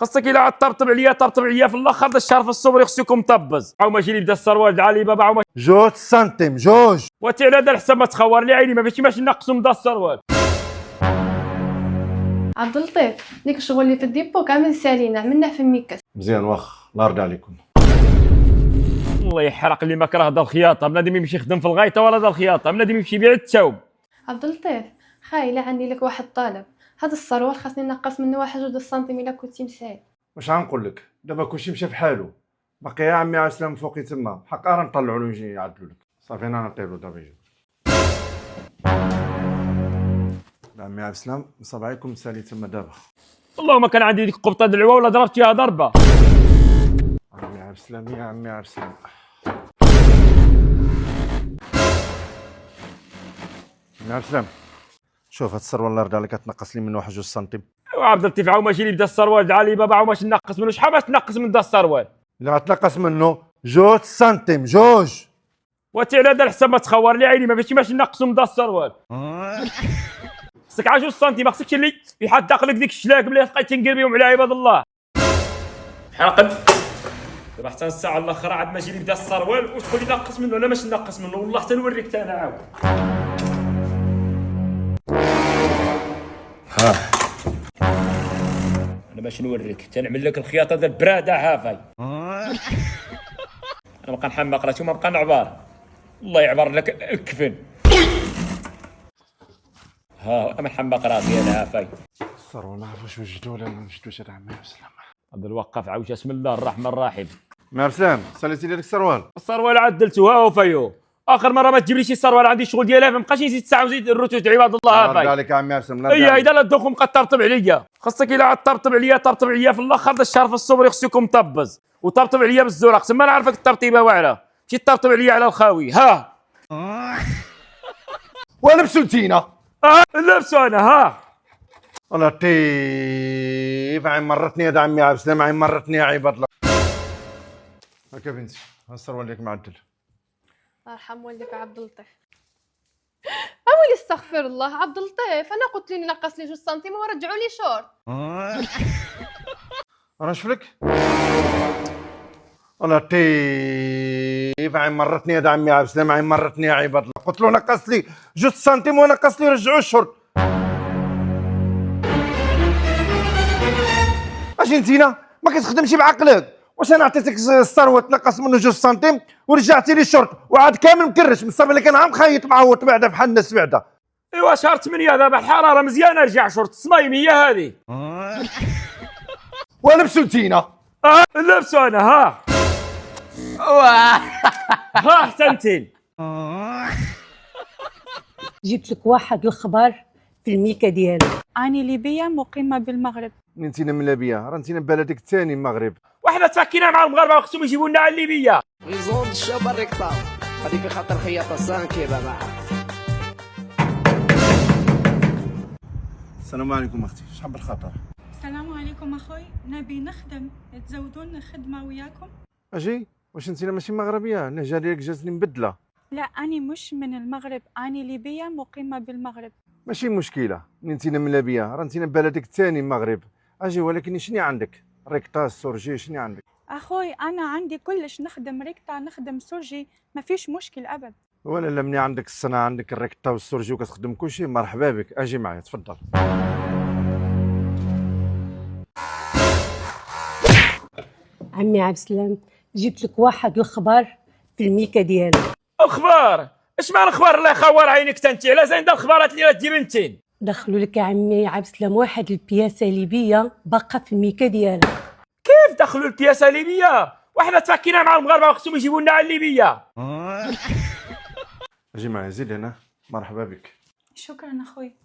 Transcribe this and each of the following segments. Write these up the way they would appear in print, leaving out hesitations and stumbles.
خاصك الا عاد طبطب عليا في الاخر دا الشهر في الصبر خصكم مطبز او ماشي اللي بدا السروال علي بابا او جوج سنتيم جوج. واتي على هذا الحساب ما تخور لي عيني ما فيش ماشي نقصوا من دا السروال. عبد اللطيف ديك الشغل اللي في الديبو كامل سالينا عملناه في ميكاس. مزيان واخ الله يرضي عليكم. الله يحرق اللي ما كره دا الخياطه بنادم يمشي يخدم في الغيطه ولا دا الخياطه بنادم يمشي يبيع الثوب. عبد اللطيف خايله عندي لك واحد طالب، هذا السروال خاصني نقص منه 1 سنتيم الا كنتي مساعد. واش غنقول لك دابا كلشي مشى فحالو، باقي يا عمي عسلام فوقي تما حق راه نطلعوا له يجي يعدلوا لك صافي انا نعطيلو دابا يجي. عمي عسلام نصب عليكم سالي تما دابا. والله ما كان عندي ديك قبطه دلعوه ولا ضربت فيها ضربه. عمي عسلام يا عمي عسلام. عمي عسلام شوف هاد السروال الله يرضي عليك تنقص لي منه 1 سنتيم. ايوا عبد اللطيف عاو ماشي اللي بدا السروال علي بابا عاو ماشي نقص منه شحال باش تنقص من دا السروال. اللي غتنقص منه 2 سنتيم جوج. واتي على هذا الحساب ما تخور لي عيني ما فيش ماشي نقصوا من دا السروال. خصك 10 سنتيم ما خصكش اللي يحط داخلك ديك الشلاك بلي تبقى تنقل بهم على عباد الله. حرقت دابا حتى الساعه الاخرى عاد ماشي اللي بدا السروال وتقول لي نقص منه انا ماشي نقص منه والله حتى نوريك انا عاود. ها انا باش نوريك تنعمل لك الخياطه ديال براده هافاي. انا بقى نحمق راسي وما بقى نعبر الله يعبر لك الكفن. ها انا محمق راسي انا هافاي. السروال ما عرفوش وجدوا ولا ما وجدوش هذا عمي عسلام. هذا الوقف عاوش بسم الله الرحمن الرحيم. عمي عسلام ساليتي لي داك السروال. السروال عدلته ها هو فيو اخر مره ما تجيب لي شي سروال عندي شغل ديالها ما بقاش نزيد ساعه وزيد الروتوت عباد الله الله يرضي هافاي. عليك يا عمي عسلام. اي اذا لا تدوخ بقى طبطب عليا خاصك الا عاد طبطب عليا في الاخر دا الشهر في الصبر خصكم مطبز وطبطب عليا بالزرق تما نعرفك الترطيبه واعره مشي طبطب عليا على الخاوي ها. ولبسوا انتينا. لبسوا انا ها. والله لطيف عين مرتني هذا عمي عسلام عين مرتني يا عباد الله. هكا بنتي ها السروال ديالك معدل. الله يرحم والديك عبد اللطيف. اويلي استغفر الله عبد اللطيف انا قلت لي نقص لي 2 سنتيم ورجعوا لي شورت. انا نشوف لك. والله لطيف عين مرتني هذا عمي عسلام عين مرتني يا عباد الله. قلت له نقص لي 2 سنتيم ونقص لي رجعوا الشرط. اش انتينا ما كتخدمش بعقلك. واش انا عطيتك الثروه تنقص منه 2 سنتيم ورجعتي لي الشرط وعاد كامل مكرش من الصبر اللي كان عم خايط معوط بعدا بحال الناس بعدا. ايوا شهر 8 دابا الحراره مزيانه رجع شورت الصمايميه هذه. ولبسوا انتينا. لبسوا انا ها. ها احسنتي. جبت لك واحد الخبر في الميكا ديالي. أنا ليبية مقيمة بالمغرب. انتينا من ليبيا راه انتينا بلدك الثاني المغرب. وحنا تفكينا مع المغاربه خصهم يجيبوا لنا على الليبيه. يزود الشاب الركطة هذيك خاطر خياطة سانكي بابا. السلام عليكم اختي شحال بالخطر. السلام عليكم أخوي، نبي نخدم، تزودون خدمة وياكم؟ اجي واش انتينا ماشي مغربيه النهجه ديالك جاتني مبدله. لا أنا مش من المغرب، أنا ليبية مقيمة بالمغرب. ماشي مشكله انتينا من ليبيا راه انتينا بلدك الثاني المغرب. اجي ولكن شنو عندك ريكطا سورجي شنو عندك. أخوي أنا عندي كلش، نخدم ريكتا نخدم سورجي، ما فيش مشكل أبد. ولا لمني عندك الصنعه عندك الريكطا والسورجي وكتخدم كلشي مرحبا بك. اجي معايا تفضل. عمي عبد السلام جبت لك واحد الخبر في الميكا ديالي. اخبار اش مع الاخبار الله يخور عينك تنتي على زين دا الخبارات اللي تجيب انتي. دخلوا لك يا عمي عبد السلام واحد البياسه ليبيه باقه في الميكا ديالها. كيف دخلوا البياسه ليبيه وحنا تفكينا مع المغاربه خصهم يجيبوا لنا على الليبيه. اجي معايا زيد هنا مرحبا بك. شكرا أخوي.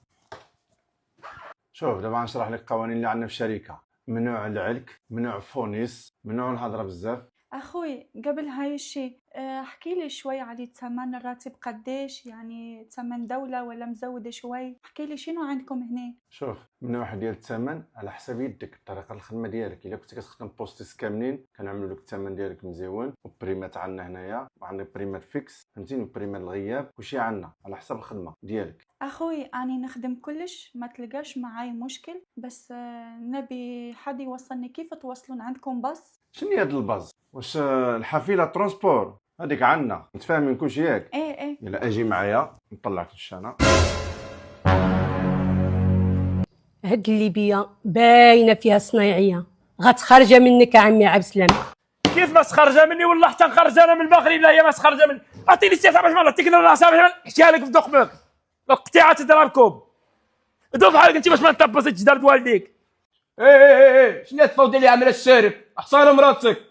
شوف دابا غنشرح لك القوانين اللي عندنا في الشركه. ممنوع العلك ممنوع فونيس ممنوع الهضره بزاف. أخوي قبل هاي الشيء احكي لي شوي على ثمن الراتب قديش، يعني ثمن دولة ولا مزودة شوي؟ احكي لي شنو عندكم هنا؟ شوف، من نوع ديال الثمن على حسب يدك، طريقه الخدمه ديالك. الا كنتي كتخدم بوستيس كاملين كنعملوا لك الثمن ديالك مزيون، وبريمات عندنا هنايا، وعندنا بريمات فيكس فهمتيني، وبريمات الغياب، كلشي عندنا على حسب الخدمه ديالك. اخوي اني نخدم كلش، ما تلقاش معاي مشكل، بس نبي حد يوصلني. كيف توصلون؟ عندكم باص؟ شنو هي هاد الباز؟ واش الحافله ترونسبور هذيك عندنا؟ متفاهمين كلشي ياك؟ ايه يلا اجي معايا نطلعك للشانه. هاد الليبيه باينه فيها صنايعيه، غتخرج منك عمي عبد السلام. كيف ما خارجه مني؟ والله حتى نخرج انا من المغرب. لا هي ما خارجه مني. اعطيني السياسه باش ما نعطيك الراسه باش نحكيها لك في دقمك. القطيعه تضربكم. دوف حالك انت باش ما نطبسش جدار والديك. ايه شنو الفوضى اللي عاملها الشارف؟ احصان مراتك.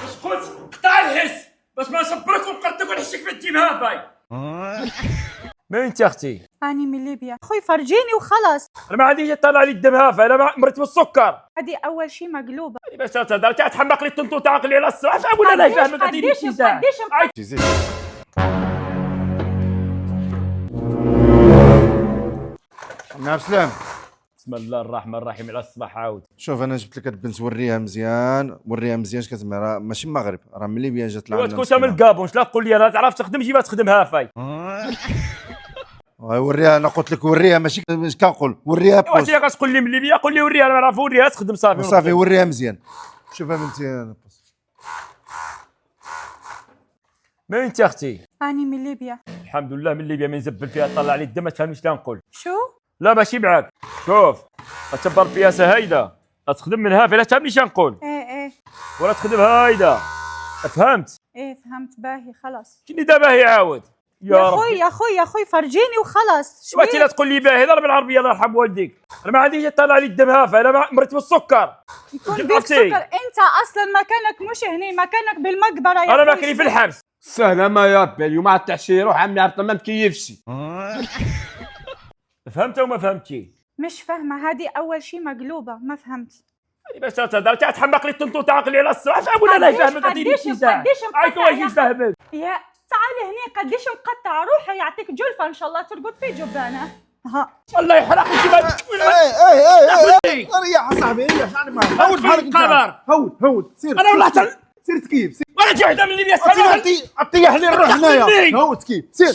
واش قلت؟ قطع الحس باش ما نصبرك ونقردك ونحشك في الديم هافاي. من انت اختي؟ اني من ليبيا. اخوي فرجيني وخلاص. انا ما عنديش طالع لي الدم هافاي، انا مرت بالسكر. هذه اول شيء مقلوبه. باش تهضر تحمق لي الطنطوط عقلي على الصباح. فاهم ولا لا يفهمك؟ قديش زيد. عمي عبد السلام، بسم الله الرحمن الرحيم على الصباح عاود. شوف انا جبت لك هاد البنت، وريها مزيان اش كتسمع، راه ماشي من المغرب، راه من ليبيا جات ايوا لعندنا. تكون من الكابون. لا تقول لي انا تعرف تخدم جيبها تخدم هافاي. وريها، انا قلت لك وريها، ماشي اش كنقول، وريها واش بوست. هي كتقول لي من ليبيا؟ قول لي وريها، انا نعرف وريها تخدم صافي. صافي وريها مزيان. شوفها بنتي. من انت اختي؟ اني من ليبيا. الحمد لله من ليبيا، من زبل فيها طلع لي الدم. ما تفهمنيش لا نقول. شو؟ لا ماشي معاك. شوف تبر بياسه هيدا تخدم من هافي، لا تفهمنيش نقول ايه ولا تخدم هيدا. فهمت؟ ايه فهمت. باهي خلاص. شني دابا هي عاود؟ يا اخوي فرجيني وخلاص. شو لا تقول لي باهي ضرب بالعربيه الله يرحم والديك. انا ما عنديش طالع لي الدم هافا، انا مرت بالسكر. يكون بيك سكر. انت اصلا مكانك مش هني، مكانك بالمقبره يا انا ماكلي في الحبس. سلامة يا ربي، اليوم على التعشير روح عمي عبد ما مكيفش. فهمت وما فهمتي؟ مش فاهمه. هذه اول شيء مقلوبه، ما فهمت. باش تهضر تحمق لي الطنطوط عقلي على الصباح. فاهم ولا لا يفهمك؟ قديش هايك واش يفهمك؟ يا تعالي هني. قديش مقطع روحي يعطيك جلفه ان شاء الله ترقد في جبانه. ها الله يحرقك. اي ريح صاحبي، ريح. شنو معك؟ هود بحالك انت. هود سير. انا والله سير تكيف. ولا شي وحده من ليبيا. طيح لي الروح هنايا. هود تكيف. سير